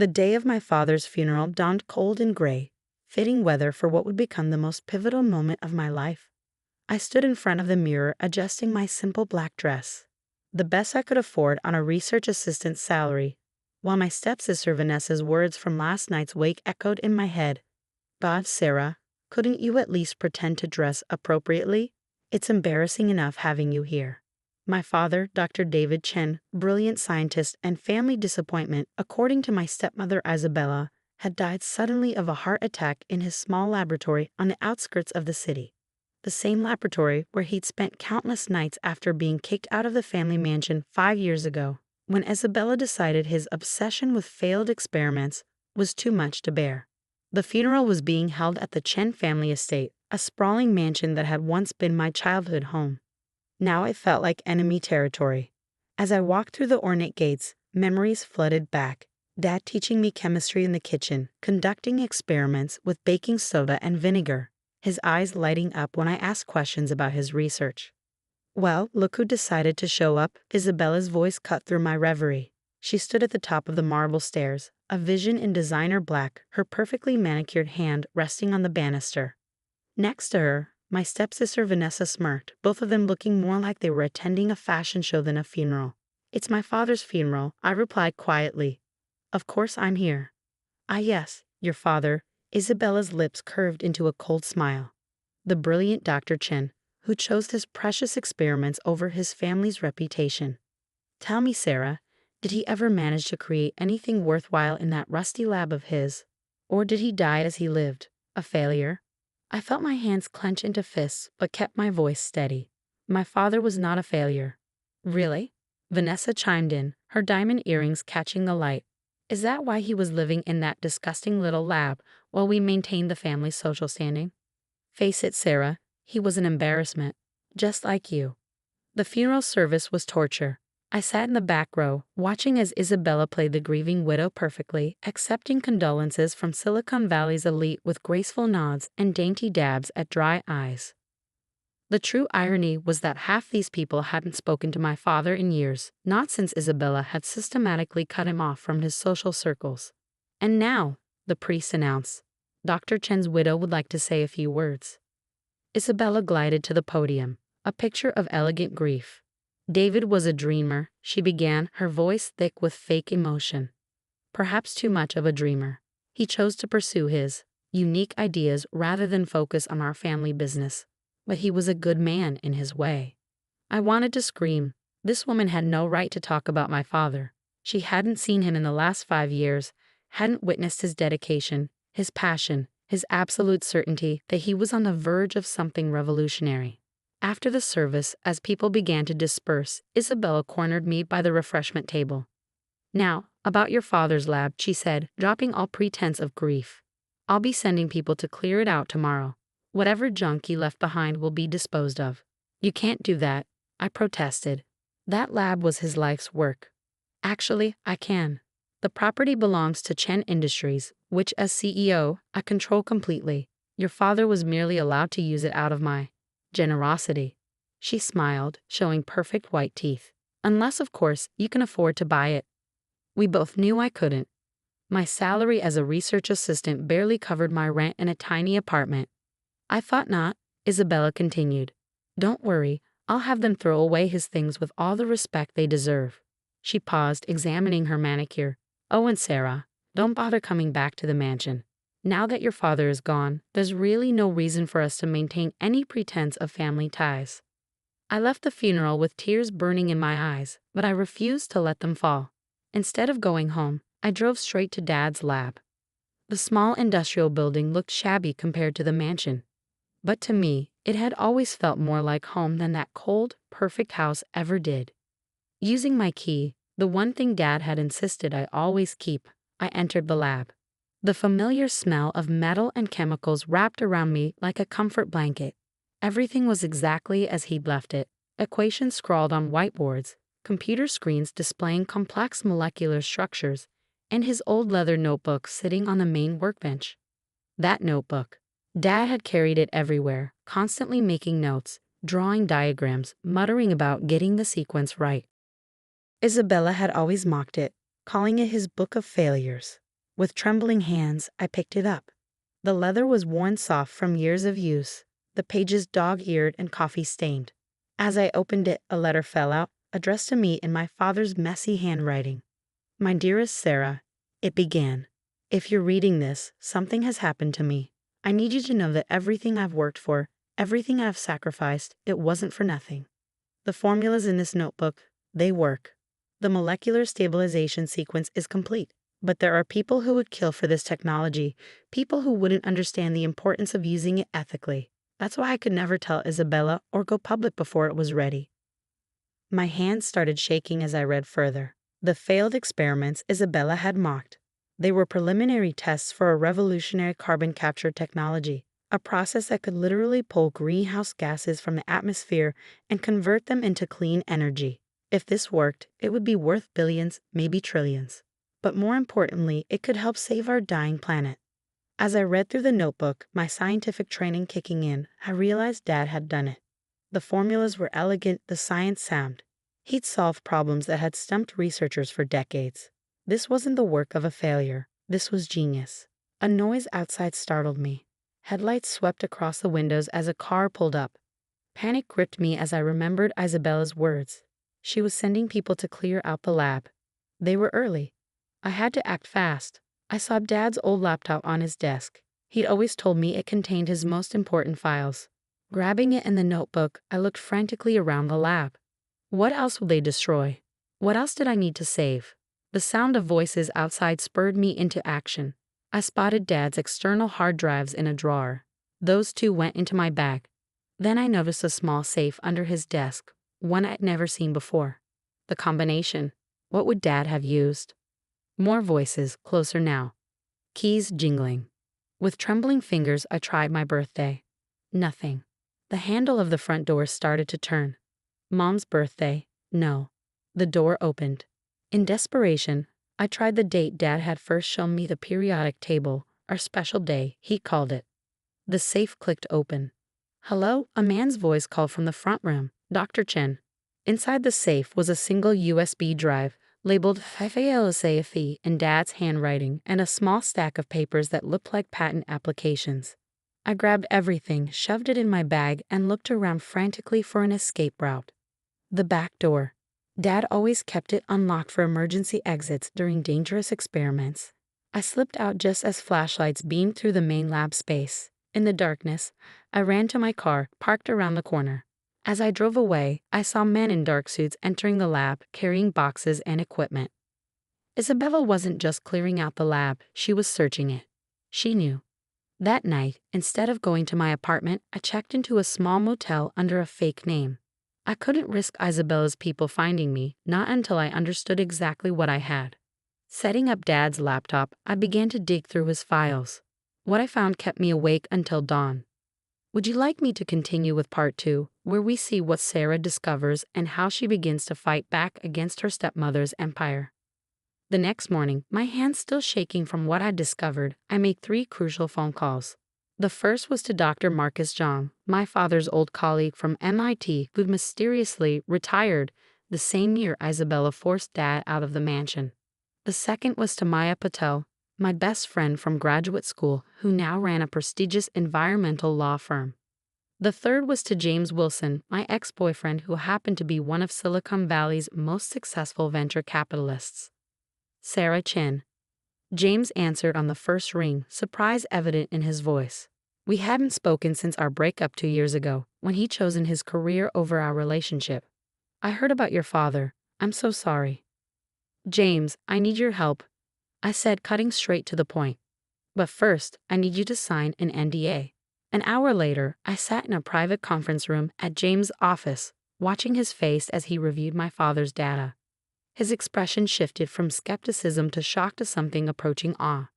The day of my father's funeral dawned cold and gray, fitting weather for what would become the most pivotal moment of my life. I stood in front of the mirror adjusting my simple black dress, the best I could afford on a research assistant's salary, while my stepsister Vanessa's words from last night's wake echoed in my head. God, Sarah, couldn't you at least pretend to dress appropriately? It's embarrassing enough having you here. My father, Dr. David Chen, brilliant scientist and family disappointment, according to my stepmother Isabella, had died suddenly of a heart attack in his small laboratory on the outskirts of the city. The same laboratory where he'd spent countless nights after being kicked out of the family mansion 5 years ago, when Isabella decided his obsession with failed experiments was too much to bear. The funeral was being held at the Chen family estate, a sprawling mansion that had once been my childhood home. Now it felt like enemy territory. As I walked through the ornate gates, memories flooded back. Dad teaching me chemistry in the kitchen, conducting experiments with baking soda and vinegar, his eyes lighting up when I asked questions about his research. Well, look who decided to show up. Isabella's voice cut through my reverie. She stood at the top of the marble stairs, a vision in designer black, her perfectly manicured hand resting on the banister. Next to her, my stepsister Vanessa smirked, both of them looking more like they were attending a fashion show than a funeral. It's my father's funeral, I replied quietly. Of course I'm here. Ah yes, your father. Isabella's lips curved into a cold smile. The brilliant Dr. Chen, who chose his precious experiments over his family's reputation. Tell me, Sarah, did he ever manage to create anything worthwhile in that rusty lab of his? Or did he die as he lived, a failure? I felt my hands clench into fists, but kept my voice steady. My father was not a failure. Really? Vanessa chimed in, her diamond earrings catching the light. Is that why he was living in that disgusting little lab while we maintained the family's social standing? Face it, Sarah, he was an embarrassment, just like you. The funeral service was torture. I sat in the back row, watching as Isabella played the grieving widow perfectly, accepting condolences from Silicon Valley's elite with graceful nods and dainty dabs at dry eyes. The true irony was that half these people hadn't spoken to my father in years, not since Isabella had systematically cut him off from his social circles. And now, the priest announced, Dr. Chen's widow would like to say a few words. Isabella glided to the podium, a picture of elegant grief. David was a dreamer, she began, her voice thick with fake emotion. Perhaps too much of a dreamer. He chose to pursue his unique ideas rather than focus on our family business. But he was a good man in his way. I wanted to scream. This woman had no right to talk about my father. She hadn't seen him in the last 5 years, hadn't witnessed his dedication, his passion, his absolute certainty that he was on the verge of something revolutionary. After the service, as people began to disperse, Isabella cornered me by the refreshment table. Now, about your father's lab, she said, dropping all pretense of grief. I'll be sending people to clear it out tomorrow. Whatever junk he left behind will be disposed of. You can't do that, I protested. That lab was his life's work. Actually, I can. The property belongs to Chen Industries, which as CEO, I control completely. Your father was merely allowed to use it out of my generosity. She smiled, showing perfect white teeth. Unless, of course, you can afford to buy it. We both knew I couldn't. My salary as a research assistant barely covered my rent in a tiny apartment. I thought not, Isabella continued. Don't worry, I'll have them throw away his things with all the respect they deserve. She paused, examining her manicure. Oh, and Sarah, don't bother coming back to the mansion. Now that your father is gone, there's really no reason for us to maintain any pretense of family ties. I left the funeral with tears burning in my eyes, but I refused to let them fall. Instead of going home, I drove straight to Dad's lab. The small industrial building looked shabby compared to the mansion. But to me, it had always felt more like home than that cold, perfect house ever did. Using my key, the one thing Dad had insisted I always keep, I entered the lab. The familiar smell of metal and chemicals wrapped around me like a comfort blanket. Everything was exactly as he'd left it. Equations scrawled on whiteboards, computer screens displaying complex molecular structures, and his old leather notebook sitting on the main workbench. That notebook. Dad had carried it everywhere, constantly making notes, drawing diagrams, muttering about getting the sequence right. Isabella had always mocked it, calling it his book of failures. With trembling hands, I picked it up. The leather was worn soft from years of use, the pages dog-eared and coffee-stained. As I opened it, a letter fell out, addressed to me in my father's messy handwriting. "My dearest Sarah," it began. "If you're reading this, something has happened to me. I need you to know that everything I've worked for, everything I've sacrificed, it wasn't for nothing. The formulas in this notebook, they work. The molecular stabilization sequence is complete. But there are people who would kill for this technology, people who wouldn't understand the importance of using it ethically. That's why I could never tell Isabella or go public before it was ready." My hands started shaking as I read further. The failed experiments Isabella had mocked. They were preliminary tests for a revolutionary carbon capture technology, a process that could literally pull greenhouse gases from the atmosphere and convert them into clean energy. If this worked, it would be worth billions, maybe trillions. But more importantly, it could help save our dying planet. As I read through the notebook, my scientific training kicking in, I realized Dad had done it. The formulas were elegant, the science sound. He'd solved problems that had stumped researchers for decades. This wasn't the work of a failure. This was genius. A noise outside startled me. Headlights swept across the windows as a car pulled up. Panic gripped me as I remembered Isabella's words. She was sending people to clear out the lab. They were early. I had to act fast. I saw Dad's old laptop on his desk. He'd always told me it contained his most important files. Grabbing it and the notebook, I looked frantically around the lab. What else would they destroy? What else did I need to save? The sound of voices outside spurred me into action. I spotted Dad's external hard drives in a drawer. Those two went into my bag. Then I noticed a small safe under his desk, one I'd never seen before. The combination. What would Dad have used? More voices, closer now. Keys jingling. With trembling fingers, I tried my birthday. Nothing. The handle of the front door started to turn. Mom's birthday? No. The door opened. In desperation, I tried the date Dad had first shown me, the periodic table, our special day, he called it. The safe clicked open. "Hello?" A man's voice called from the front room. "Dr. Chen." Inside the safe was a single USB drive, labeled FALSAFE in Dad's handwriting, and a small stack of papers that looked like patent applications. I grabbed everything, shoved it in my bag, and looked around frantically for an escape route. The back door. Dad always kept it unlocked for emergency exits during dangerous experiments. I slipped out just as flashlights beamed through the main lab space. In the darkness, I ran to my car, parked around the corner. As I drove away, I saw men in dark suits entering the lab, carrying boxes and equipment. Isabella wasn't just clearing out the lab, she was searching it. She knew. That night, instead of going to my apartment, I checked into a small motel under a fake name. I couldn't risk Isabella's people finding me, not until I understood exactly what I had. Setting up Dad's laptop, I began to dig through his files. What I found kept me awake until dawn. Would you like me to continue with part 2, where we see what Sarah discovers and how she begins to fight back against her stepmother's empire? The next morning, my hands still shaking from what I discovered, I made 3 crucial phone calls. The first was to Dr. Marcus Zhang, my father's old colleague from MIT who'd mysteriously retired the same year Isabella forced Dad out of the mansion. The second was to Maya Patel, my best friend from graduate school who now ran a prestigious environmental law firm. The third was to James Wilson, my ex-boyfriend who happened to be one of Silicon Valley's most successful venture capitalists. "Sarah Chen." James answered on the first ring, surprise evident in his voice. We hadn't spoken since our breakup 2 years ago, when he'd chosen his career over our relationship. "I heard about your father. I'm so sorry." "James, I need your help," I said, cutting straight to the point. "But first, I need you to sign an NDA." An hour later, I sat in a private conference room at James' office, watching his face as he reviewed my father's data. His expression shifted from skepticism to shock to something approaching awe.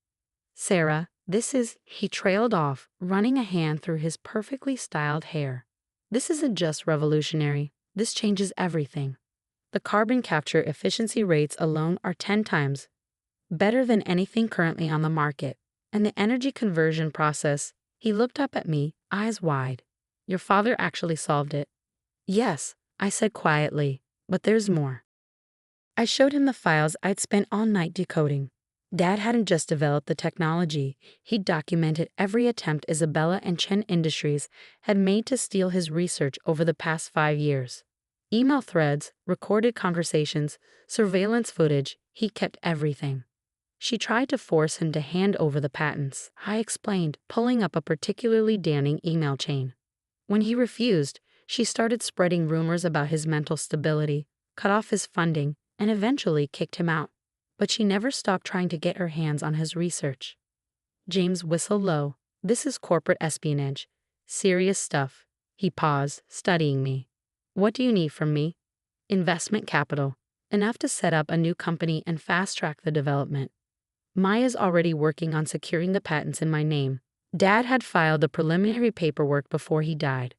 "Sarah, this is," he trailed off, running a hand through his perfectly styled hair. "This isn't just revolutionary. This changes everything. The carbon capture efficiency rates alone are 10 times better than anything currently on the market. And the energy conversion process," he looked up at me, eyes wide. "Your father actually solved it." "Yes," I said quietly, "but there's more." I showed him the files I'd spent all night decoding. Dad hadn't just developed the technology, he'd documented every attempt Isabella and Chen Industries had made to steal his research over the past 5 years. Email threads, recorded conversations, surveillance footage, he kept everything. She tried to force him to hand over the patents, I explained, pulling up a particularly damning email chain. When he refused, she started spreading rumors about his mental stability, cut off his funding, and eventually kicked him out. But she never stopped trying to get her hands on his research. James whistled low. This is corporate espionage. Serious stuff. He paused, studying me. What do you need from me? Investment capital. Enough to set up a new company and fast-track the development. Maya's already working on securing the patents in my name. Dad had filed the preliminary paperwork before he died.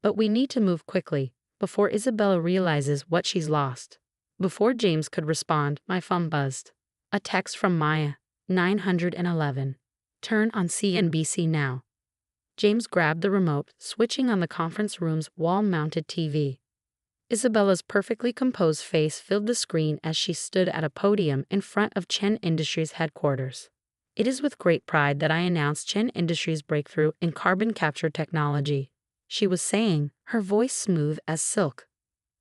But we need to move quickly, before Isabella realizes what she's lost. Before James could respond, my phone buzzed. A text from Maya, 911. Turn on CNBC now. James grabbed the remote, switching on the conference room's wall-mounted TV. Isabella's perfectly composed face filled the screen as she stood at a podium in front of Chen Industries headquarters. It is with great pride that I announce Chen Industries' breakthrough in carbon capture technology, she was saying, her voice smooth as silk.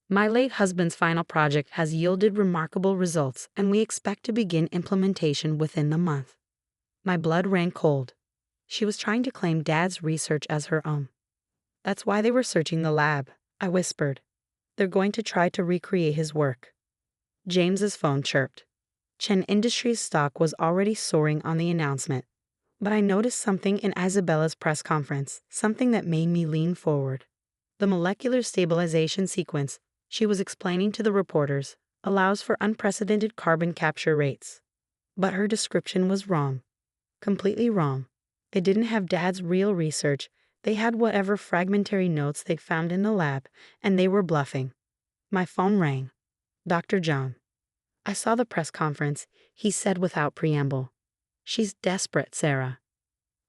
My late husband's final project has yielded remarkable results, and we expect to begin implementation within the month. My blood ran cold. She was trying to claim Dad's research as her own. That's why they were searching the lab, I whispered. They're going to try to recreate his work. James's phone chirped. Chen Industries' stock was already soaring on the announcement, but I noticed something in Isabella's press conference, something that made me lean forward. The molecular stabilization sequence, she was explaining to the reporters, allows for unprecedented carbon capture rates. But her description was wrong. Completely wrong. They didn't have Dad's real research. They had whatever fragmentary notes they'd found in the lab, and they were bluffing. My phone rang. Dr. John. I saw the press conference, he said without preamble. She's desperate, Sarah.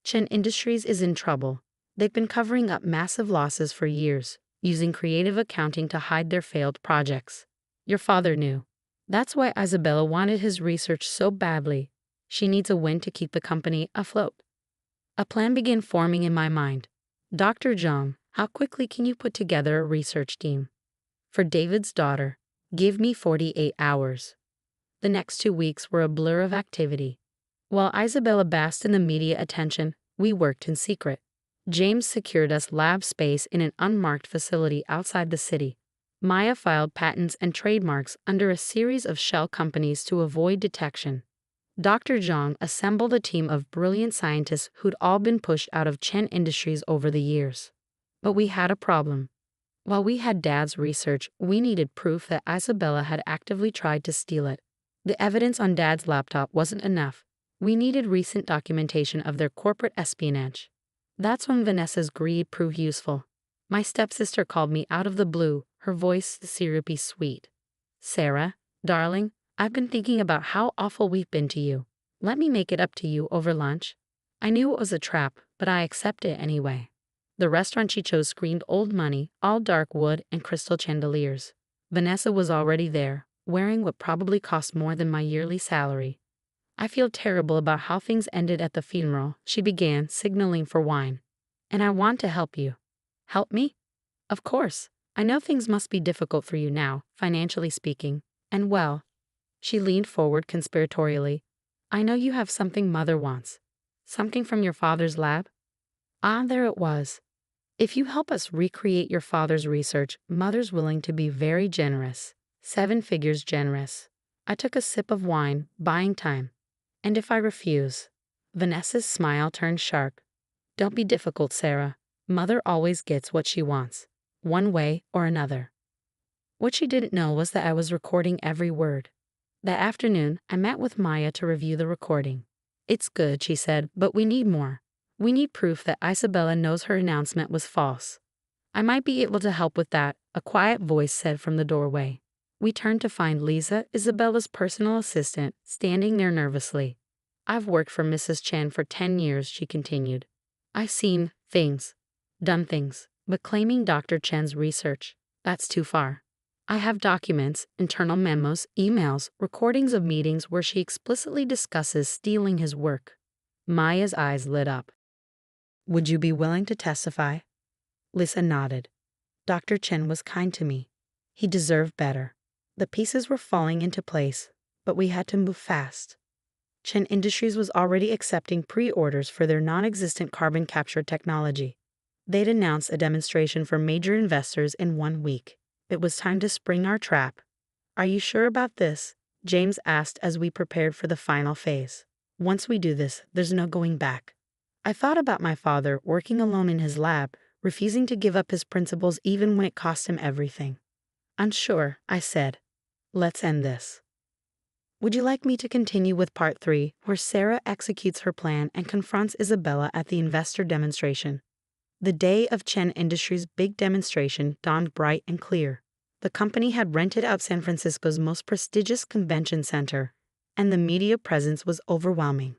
Chen Industries is in trouble. They've been covering up massive losses for years, using creative accounting to hide their failed projects. Your father knew. That's why Isabella wanted his research so badly. She needs a win to keep the company afloat. A plan began forming in my mind. Dr. Zhang, how quickly can you put together a research team? For David's daughter, give me 48 hours. The next 2 weeks were a blur of activity. While Isabella basked in the media attention, we worked in secret. James secured us lab space in an unmarked facility outside the city. Maya filed patents and trademarks under a series of shell companies to avoid detection. Dr. Zhang assembled a team of brilliant scientists who'd all been pushed out of Chen Industries over the years. But we had a problem. While we had Dad's research, we needed proof that Isabella had actively tried to steal it. The evidence on Dad's laptop wasn't enough. We needed recent documentation of their corporate espionage. That's when Vanessa's greed proved useful. My stepsister called me out of the blue, her voice syrupy sweet. Sarah, darling, I've been thinking about how awful we've been to you. Let me make it up to you over lunch. I knew it was a trap, but I accepted it anyway. The restaurant she chose screamed old money, all dark wood and crystal chandeliers. Vanessa was already there, wearing what probably cost more than my yearly salary. I feel terrible about how things ended at the funeral, she began, signaling for wine. And I want to help you. Help me? Of course. I know things must be difficult for you now, financially speaking. And well, she leaned forward conspiratorially. I know you have something Mother wants. Something from your father's lab? Ah, there it was. If you help us recreate your father's research, Mother's willing to be very generous. 7 figures generous. I took a sip of wine, buying time. And if I refuse? Vanessa's smile turned sharp. Don't be difficult, Sarah. Mother always gets what she wants, one way or another. What she didn't know was that I was recording every word. That afternoon, I met with Maya to review the recording. It's good, she said, but we need more. We need proof that Isabella knows her announcement was false. I might be able to help with that, a quiet voice said from the doorway. We turned to find Lisa, Isabella's personal assistant, standing there nervously. I've worked for Mrs. Chen for 10 years, she continued. I've seen things, done things, but claiming Dr. Chen's research, that's too far. I have documents, internal memos, emails, recordings of meetings where she explicitly discusses stealing his work. Maya's eyes lit up. Would you be willing to testify? Lisa nodded. Dr. Chen was kind to me. He deserved better. The pieces were falling into place, but we had to move fast. Chen Industries was already accepting pre-orders for their non-existent carbon capture technology. They'd announced a demonstration for major investors in 1 week. It was time to spring our trap. Are you sure about this? James asked as we prepared for the final phase. Once we do this, there's no going back. I thought about my father working alone in his lab, refusing to give up his principles even when it cost him everything. Unsure, I said. Let's end this. Would you like me to continue with part 3, where Sarah executes her plan and confronts Isabella at the investor demonstration? The day of Chen Industries' big demonstration dawned bright and clear. The company had rented out San Francisco's most prestigious convention center, and the media presence was overwhelming.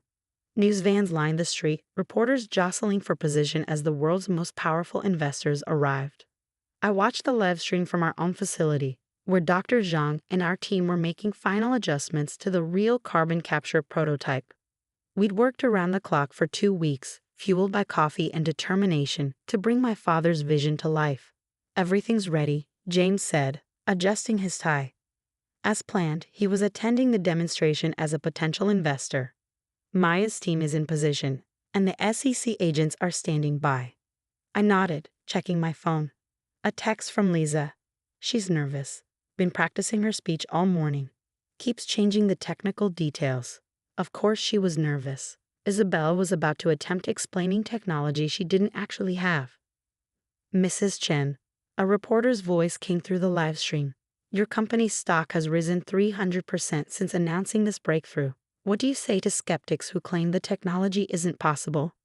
News vans lined the street, reporters jostling for position as the world's most powerful investors arrived. I watched the live stream from our own facility, where Dr. Zhang and our team were making final adjustments to the real carbon capture prototype. We'd worked around the clock for 2 weeks, fueled by coffee and determination to bring my father's vision to life. Everything's ready, James said, adjusting his tie. As planned, he was attending the demonstration as a potential investor. Maya's team is in position, and the SEC agents are standing by. I nodded, checking my phone. A text from Lisa. She's nervous. Been practicing her speech all morning. Keeps changing the technical details. Of course she was nervous. Isabella was about to attempt explaining technology she didn't actually have. Mrs. Chen, a reporter's voice came through the live stream. Your company's stock has risen 300% since announcing this breakthrough. What do you say to skeptics who claim the technology isn't possible?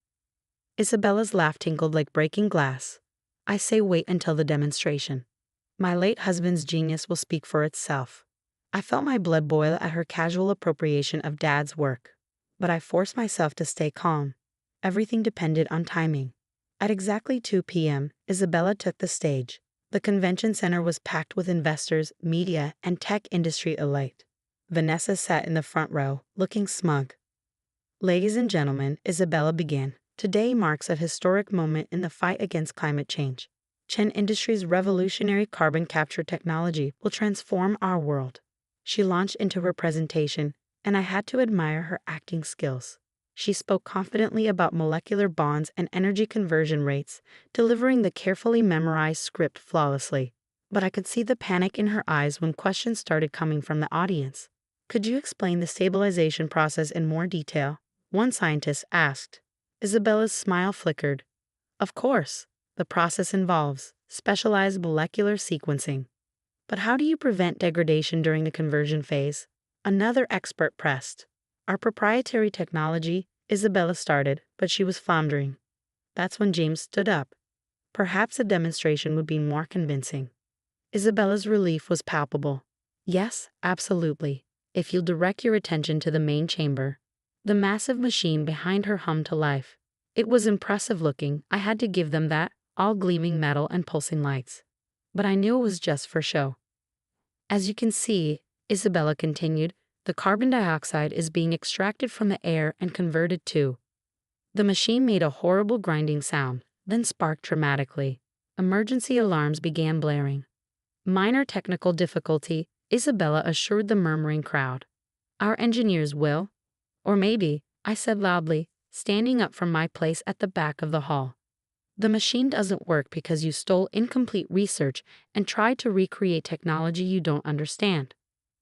Isabella's laugh tinkled like breaking glass. I say wait until the demonstration. My late husband's genius will speak for itself. I felt my blood boil at her casual appropriation of Dad's work, but I forced myself to stay calm. Everything depended on timing. At exactly 2 p.m., Isabella took the stage. The convention center was packed with investors, media, and tech industry elite. Vanessa sat in the front row, looking smug. Ladies and gentlemen, Isabella began. Today marks a historic moment in the fight against climate change. Chen Industries' revolutionary carbon capture technology will transform our world. She launched into her presentation, and I had to admire her acting skills. She spoke confidently about molecular bonds and energy conversion rates, delivering the carefully memorized script flawlessly. But I could see the panic in her eyes when questions started coming from the audience. Could you explain the stabilization process in more detail? One scientist asked. Isabella's smile flickered. Of course. The process involves specialized molecular sequencing. But how do you prevent degradation during the conversion phase? Another expert pressed. Our proprietary technology, Isabella started, but she was floundering. That's when James stood up. Perhaps a demonstration would be more convincing. Isabella's relief was palpable. Yes, absolutely. If you'll direct your attention to the main chamber. The massive machine behind her hummed to life. It was impressive looking, I had to give them that, all gleaming metal and pulsing lights. But I knew it was just for show. As you can see, Isabella continued, the carbon dioxide is being extracted from the air and converted to. The machine made a horrible grinding sound, then sparked dramatically. Emergency alarms began blaring. Minor technical difficulty, Isabella assured the murmuring crowd. Our engineers will. Or maybe, I said loudly, standing up from my place at the back of the hall. The machine doesn't work because you stole incomplete research and tried to recreate technology you don't understand.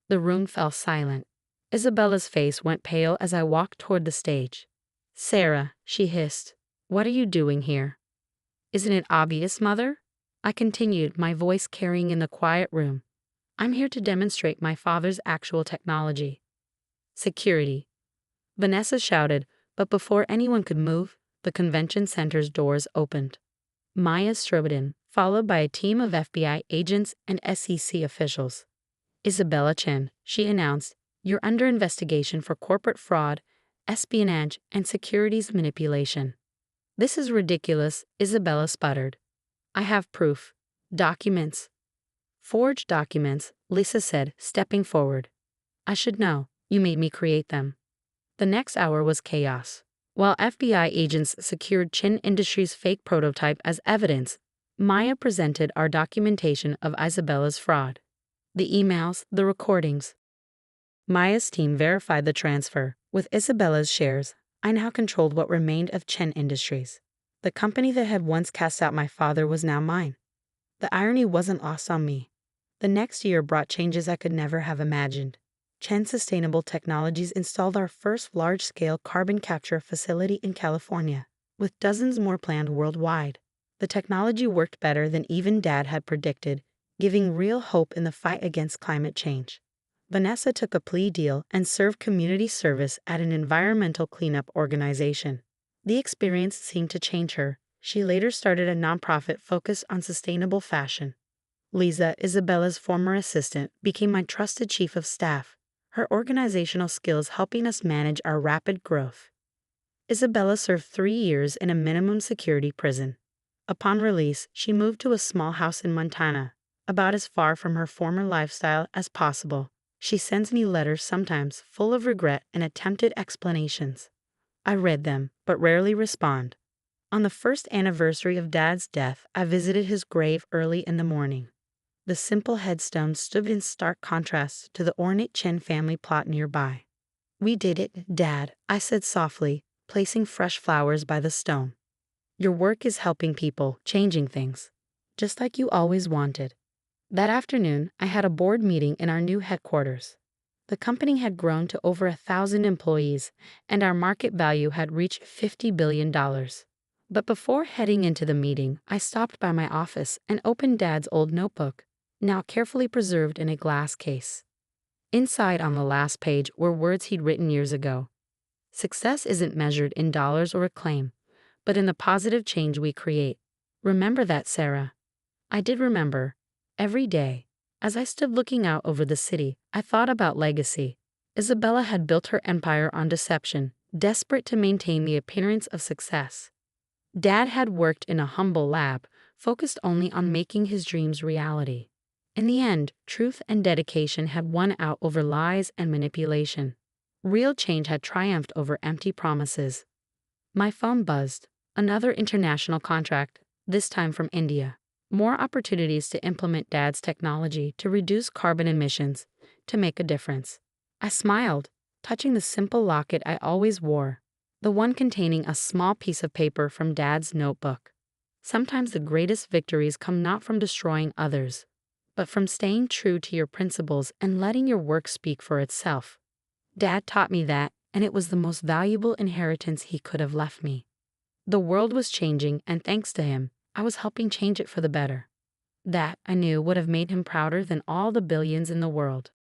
The room fell silent. Isabella's face went pale as I walked toward the stage. Sarah, she hissed, what are you doing here? Isn't it obvious, Mother? I continued, my voice carrying in the quiet room. I'm here to demonstrate my father's actual technology. Security. Vanessa shouted, but before anyone could move, the convention center's doors opened. Maya strode in, followed by a team of FBI agents and SEC officials. Isabella Chen, she announced, you're under investigation for corporate fraud, espionage, and securities manipulation. This is ridiculous, Isabella sputtered. I have proof. Documents. Forged documents, Lisa said, stepping forward. I should know. You made me create them. The next hour was chaos. While FBI agents secured Chin Industries' fake prototype as evidence, Maya presented our documentation of Isabella's fraud. The emails, the recordings. Maya's team verified the transfer. With Isabella's shares, I now controlled what remained of Chen Industries. The company that had once cast out my father was now mine. The irony wasn't lost on me. The next year brought changes I could never have imagined. Chen Sustainable Technologies installed our first large-scale carbon capture facility in California, with dozens more planned worldwide. The technology worked better than even Dad had predicted, giving real hope in the fight against climate change. Vanessa took a plea deal and served community service at an environmental cleanup organization. The experience seemed to change her. She later started a nonprofit focused on sustainable fashion. Lisa, Isabella's former assistant, became my trusted chief of staff, her organizational skills helping us manage our rapid growth. Isabella served 3 years in a minimum security prison. Upon release, she moved to a small house in Montana, about as far from her former lifestyle as possible. She sends me letters sometimes full of regret and attempted explanations. I read them, but rarely respond. On the first anniversary of Dad's death, I visited his grave early in the morning. The simple headstone stood in stark contrast to the ornate Chen family plot nearby. We did it, Dad, I said softly, placing fresh flowers by the stone. Your work is helping people, changing things, just like you always wanted. That afternoon, I had a board meeting in our new headquarters. The company had grown to over 1,000 employees, and our market value had reached $50 billion. But before heading into the meeting, I stopped by my office and opened Dad's old notebook, now carefully preserved in a glass case. Inside on the last page were words he'd written years ago. Success isn't measured in dollars or acclaim, but in the positive change we create. Remember that, Sarah. I did remember. Every day, as I stood looking out over the city, I thought about legacy. Isabella had built her empire on deception, desperate to maintain the appearance of success. Dad had worked in a humble lab, focused only on making his dreams reality. In the end, truth and dedication had won out over lies and manipulation. Real change had triumphed over empty promises. My phone buzzed. Another international contract, this time from India. More opportunities to implement Dad's technology to reduce carbon emissions, to make a difference. I smiled, touching the simple locket I always wore, the one containing a small piece of paper from Dad's notebook. Sometimes the greatest victories come not from destroying others, but from staying true to your principles and letting your work speak for itself. Dad taught me that, and it was the most valuable inheritance he could have left me. The world was changing, and thanks to him, I was helping change it for the better. That, I knew, would have made him prouder than all the billions in the world.